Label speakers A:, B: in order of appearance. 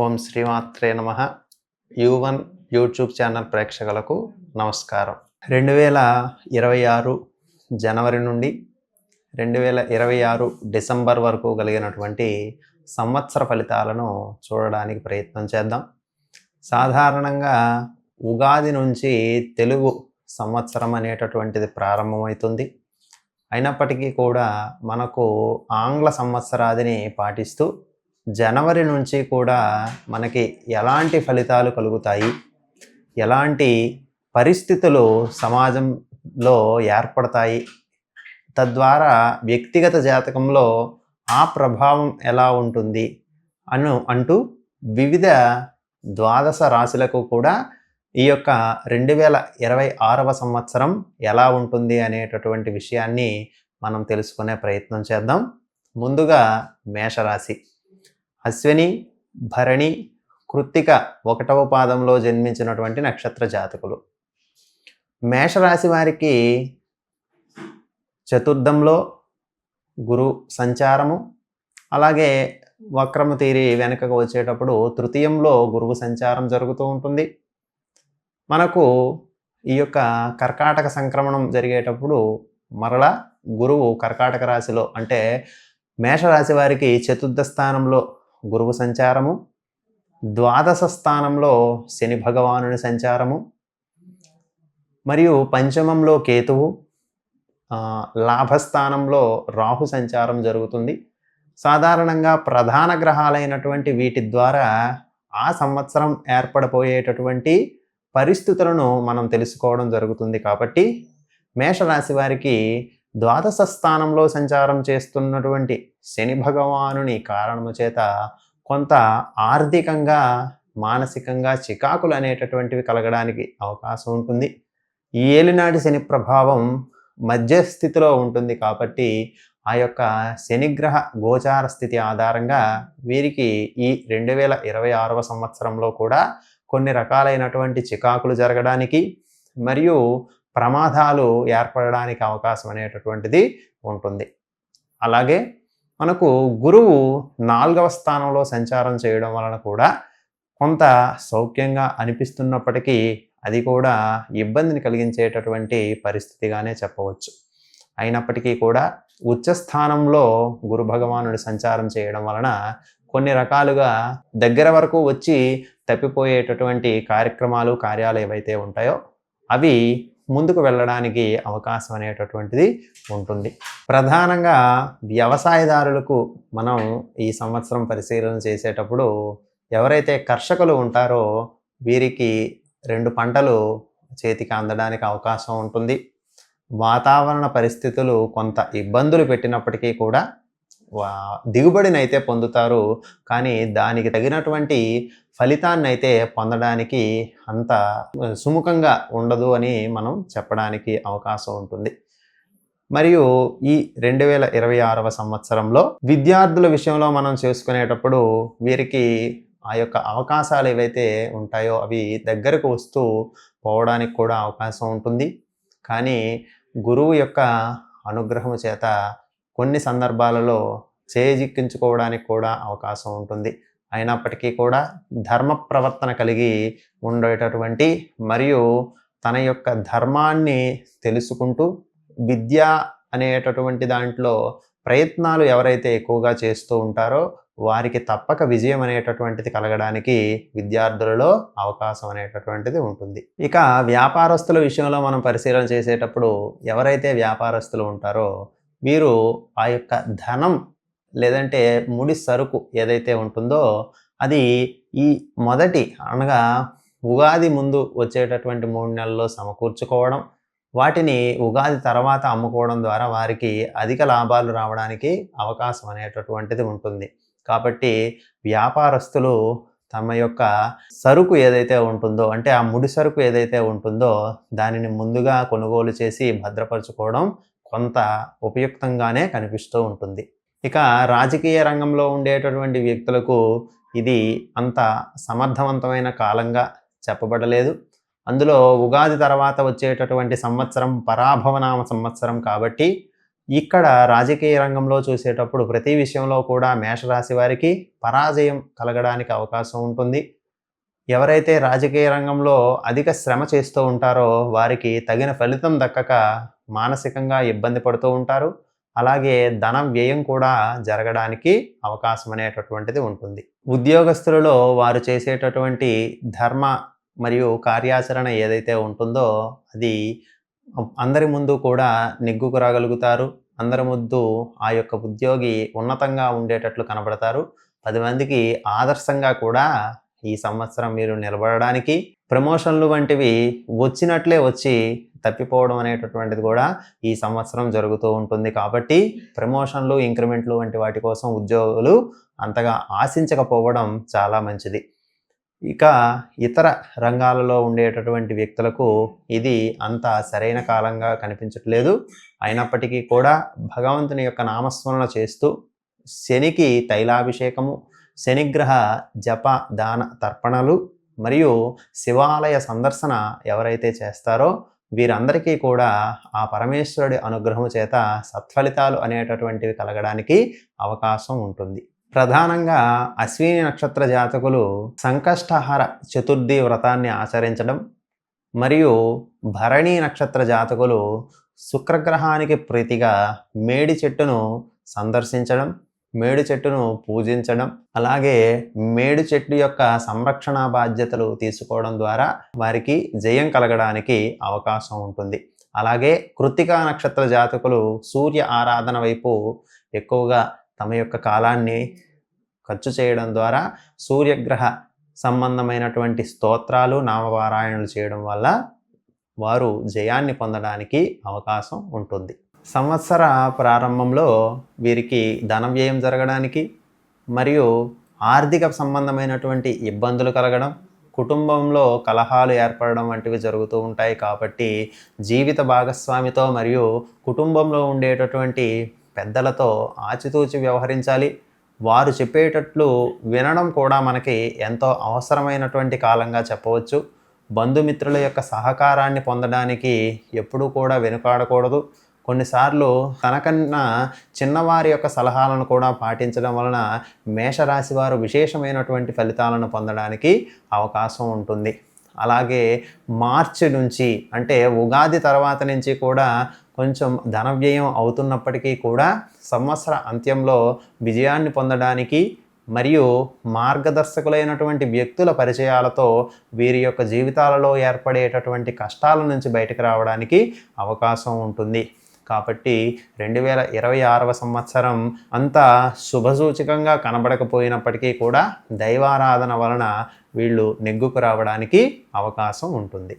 A: ఓం శ్రీమాత్రే నమః. యు1 YouTube channel ప్రేక్షకులకు నమస్కారం. 2026 జనవరి నుండి 2026 డిసెంబర్ వరకు కలిగినటువంటి సంవత్సర ఫలితాలను చూడడానికి ప్రయత్నం చేద్దాం. సాధారణంగా ఉగాది నుంచి తెలుగు సంవత్సరం అనేటటువంటిది ప్రారంభమవుతుంది. అయినప్పటికీ కూడా మనకు ఆంగ్ల సంవత్సరాదిని పాటిస్తూ జనవరి నుంచి కూడా మనకి ఎలాంటి ఫలితాలు కలుగుతాయి, ఎలాంటి పరిస్థితులు సమాజంలో ఏర్పడతాయి, తద్వారా వ్యక్తిగత జాతకంలో ఆ ప్రభావం ఎలా ఉంటుంది అంటూ వివిధ ద్వాదశ రాశులకు కూడా ఈ యొక్క 2026వ సంవత్సరం ఎలా ఉంటుంది అనేటటువంటి విషయాన్ని మనం తెలుసుకునే ప్రయత్నం చేద్దాం. ముందుగా మేషరాశి. అశ్విని, భరణి, కృత్తిక 1వ పాదంలో జన్మించినటువంటి నక్షత్ర జాతకులు. మేషరాశి వారికి చతుర్థంలో గురు సంచారము, అలాగే వక్రము తీరి వెనుకకు వచ్చేటప్పుడు తృతీయంలో గురువు సంచారం జరుగుతూ ఉంటుంది. మనకు ఈ యొక్క కర్కాటక సంక్రమణం జరిగేటప్పుడు మరలా గురువు కర్కాటక రాశిలో అంటే మేషరాశి వారికి చతుర్థ స్థానంలో గురువు సంచారము, ద్వాదశ స్థానంలో శని భగవానుని సంచారము, మరియు పంచమంలో కేతువు, లాభస్థానంలో రాహు సంచారం జరుగుతుంది. సాధారణంగా ప్రధాన గ్రహాలైనటువంటి వీటి ద్వారా ఆ సంవత్సరం ఏర్పడబోయేటటువంటి పరిస్థితులను మనం తెలుసుకోవడం జరుగుతుంది. కాబట్టి మేషరాశి వారికి ద్వాదశ స్థానంలో సంచారం చేస్తున్నటువంటి శని భగవానుని కారణము చేత కొంత ఆర్థికంగా, మానసికంగా చికాకులు అనేటటువంటివి కలగడానికి అవకాశం ఉంటుంది. ఈ ఏలినాటి శని ప్రభావం మధ్యస్థితిలో ఉంటుంది. కాబట్టి ఆ యొక్క శనిగ్రహ గోచార స్థితి ఆధారంగా వీరికి ఈ 2026వ సంవత్సరంలో కూడా కొన్ని రకాలైనటువంటి చికాకులు జరగడానికి మరియు ప్రమాదాలు ఏర్పడడానికి అవకాశం అనేటటువంటిది ఉంటుంది. అలాగే మనకు గురువు 4వ స్థానంలో సంచారం చేయడం వలన కూడా కొంత సౌఖ్యంగా అనిపిస్తున్నప్పటికీ అది కూడా ఇబ్బందిని కలిగించేటటువంటి పరిస్థితిగానే చెప్పవచ్చు. అయినప్పటికీ కూడా ఉచ్చస్థానంలో గురు భగవానుడి సంచారం చేయడం వలన కొన్ని రకాలుగా దగ్గర వరకు వచ్చి తప్పిపోయేటటువంటి కార్యాలు ఏవైతే ఉంటాయో అవి ముందుకు వెళ్ళడానికి అవకాశం అనేటటువంటిది ఉంటుంది. ప్రధానంగా వ్యవసాయదారులకు మనం ఈ సంవత్సరం పరిశీలన చేసేటప్పుడు ఎవరైతే కర్షకులు ఉంటారో వీరికి 2 పంటలు చేతికి అందడానికి అవకాశం ఉంటుంది. వాతావరణ పరిస్థితులు కొంత ఇబ్బందులు పెట్టినప్పటికీ కూడా దిగుబడిని అయితే పొందుతారు. కానీ దానికి తగినటువంటి ఫలితాన్ని అయితే పొందడానికి అంత సుముఖంగా ఉండదు అని మనం చెప్పడానికి అవకాశం ఉంటుంది. మరియు ఈ 2026వ సంవత్సరంలో విద్యార్థుల విషయంలో మనం చేసుకునేటప్పుడు వీరికి ఆ యొక్క అవకాశాలు ఏవైతే ఉంటాయో అవి దగ్గరకు వస్తూ పోవడానికి కూడా అవకాశం ఉంటుంది. కానీ గురువు యొక్క అనుగ్రహం చేత కొన్ని సందర్భాలలో చేజిక్కించుకోవడానికి కూడా అవకాశం ఉంటుంది. అయినప్పటికీ కూడా ధర్మ ప్రవర్తన కలిగి ఉండేటటువంటి మరియు తన యొక్క ధర్మాన్ని తెలుసుకుంటూ విద్య అనేటటువంటి దాంట్లో ప్రయత్నాలు ఎవరైతే ఎక్కువగా చేస్తూ ఉంటారో వారికి తప్పక విజయం అనేటటువంటిది కలగడానికి విద్యార్థులలో అవకాశం అనేటటువంటిది ఉంటుంది. ఇక వ్యాపారస్తుల విషయంలో మనం పరిశీలన చేసేటప్పుడు ఎవరైతే వ్యాపారస్తులు ఉంటారో వీరు ఆ యొక్క ధనం లేదంటే ముడి సరుకు ఏదైతే ఉంటుందో అది ఈ మొదటి అనగా ఉగాది ముందు వచ్చేటటువంటి 3 నెలల్లో సమకూర్చుకోవడం, వాటిని ఉగాది తర్వాత అమ్ముకోవడం ద్వారా వారికి అధిక లాభాలు రావడానికి అవకాశం అనేటటువంటిది ఉంటుంది. కాబట్టి వ్యాపారస్తులు తమ యొక్క సరుకు ఏదైతే ఉంటుందో అంటే ఆ ముడి సరుకు ఏదైతే ఉంటుందో దానిని ముందుగా కొనుగోలు చేసి భద్రపరచుకోవడం కొంత ఉపయుక్తంగానే కనిపిస్తూ ఉంటుంది. ఇక రాజకీయ రంగంలో ఉండేటటువంటి వ్యక్తులకు ఇది అంత సమర్థవంతమైన కాలంగా చెప్పబడలేదు. అందులో ఉగాది తర్వాత వచ్చేటటువంటి సంవత్సరం పరాభవనామ సంవత్సరం కాబట్టి ఇక్కడ రాజకీయ రంగంలో చూసేటప్పుడు ప్రతి విషయంలో కూడా మేషరాశి వారికి పరాజయం కలగడానికి అవకాశం ఉంటుంది. ఎవరైతే రాజకీయ రంగంలో అధిక శ్రమ చేస్తూ ఉంటారో వారికి తగిన ఫలితం దక్కక మానసికంగా ఇబ్బంది పడుతూ ఉంటారు. అలాగే ధనం వ్యయం కూడా జరగడానికి అవకాశం అనేటటువంటిది ఉంటుంది. ఉద్యోగస్తులలో వారు చేసేటటువంటి ధర్మ మరియు కార్యాచరణ ఏదైతే ఉంటుందో అది అందరి ముందు కూడా నెగ్గుకు రాగలుగుతారు. అందరి ముందు ఆ యొక్క ఉద్యోగి ఉన్నతంగా ఉండేటట్లు కనబడతారు. 10 మందికి ఆదర్శంగా కూడా ఈ సంవత్సరం మీరు నిలబడడానికి ప్రమోషన్లు వంటివి వచ్చినట్లే వచ్చి తప్పిపోవడం అనేటటువంటిది కూడా ఈ సంవత్సరం జరుగుతూ ఉంటుంది. కాబట్టి ప్రమోషన్లు, ఇంక్రిమెంట్లు వంటి వాటి కోసం ఉద్యోగులు అంతగా ఆశించకపోవడం చాలా మంచిది. ఇక ఇతర రంగాలలో ఉండేటటువంటి వ్యక్తులకు ఇది అంత సరైన కాలంగా కనిపించట్లేదు. అయినప్పటికీ కూడా భగవంతుని యొక్క నామస్మరణ చేస్తూ శనికి తైలాభిషేకము, శనిగ్రహ జప దాన తర్పణలు మరియు శివాలయ సందర్శన ఎవరైతే చేస్తారో వీరందరికీ కూడా ఆ పరమేశ్వరుడి అనుగ్రహం చేత సత్ఫలితాలు అనేటటువంటివి కలగడానికి అవకాశం ఉంటుంది. ప్రధానంగా అశ్విని నక్షత్ర జాతకులు సంకష్టహర చతుర్థి వ్రతాన్ని ఆచరించడం మరియు భరణి నక్షత్ర జాతకులు శుక్రగ్రహానికి ప్రీతిగా మేడి చెట్టును సందర్శించడం, మేడి చెట్టును పూజించడం, అలాగే మేడి చెట్టు యొక్క సంరక్షణ బాధ్యతలు తీసుకోవడం ద్వారా వారికి జయం కలగడానికి అవకాశం ఉంటుంది. అలాగే కృత్తికా నక్షత్ర జాతకులు సూర్య ఆరాధన వైపు ఎక్కువగా తమ యొక్క కాలాన్ని ఖర్చు చేయడం ద్వారా సూర్యగ్రహ సంబంధమైనటువంటి స్తోత్రాలు, నామపారాయణలు చేయడం వల్ల వారు జయాన్ని పొందడానికి అవకాశం ఉంటుంది. సంవత్సర ప్రారంభంలో వీరికి ధన వ్యయం జరగడానికి మరియు ఆర్థిక సంబంధమైనటువంటి ఇబ్బందులు కలగడం, కుటుంబంలో కలహాలు ఏర్పడడం వంటివి జరుగుతూ ఉంటాయి. కాబట్టి జీవిత భాగస్వామితో మరియు కుటుంబంలో ఉండేటటువంటి పెద్దలతో ఆచితూచి వ్యవహరించాలి. వారు చెప్పేటట్లు వినడం కూడా మనకి ఎంతో అవసరమైనటువంటి కాలంగా చెప్పవచ్చు. బంధుమిత్రుల యొక్క సహకారాన్ని పొందడానికి ఎప్పుడూ కూడా వెనుకాడకూడదు. కొన్నిసార్లు తనకన్నా చిన్నవారి యొక్క సలహాలను కూడా పాటించడం వలన మేషరాశి వారు విశేషమైనటువంటి ఫలితాలను పొందడానికి అవకాశం ఉంటుంది. అలాగే మార్చి నుంచి అంటే ఉగాది తర్వాత నుంచి కూడా కొంచెం ధన వ్యయం అవుతున్నప్పటికీ కూడా సంవత్సర అంత్యంలో విజయాన్ని పొందడానికి మరియు మార్గదర్శకులైనటువంటి వ్యక్తుల పరిచయాలతో వీరి యొక్క జీవితాలలో ఏర్పడేటటువంటి కష్టాల నుంచి బయటకు రావడానికి అవకాశం ఉంటుంది. కాబట్టి 2026వ సంవత్సరం అంత శుభసూచకంగా కనబడకపోయినప్పటికీ కూడా దైవారాధన వలన వీళ్ళు నెగ్గుకు రావడానికి అవకాశం ఉంటుంది.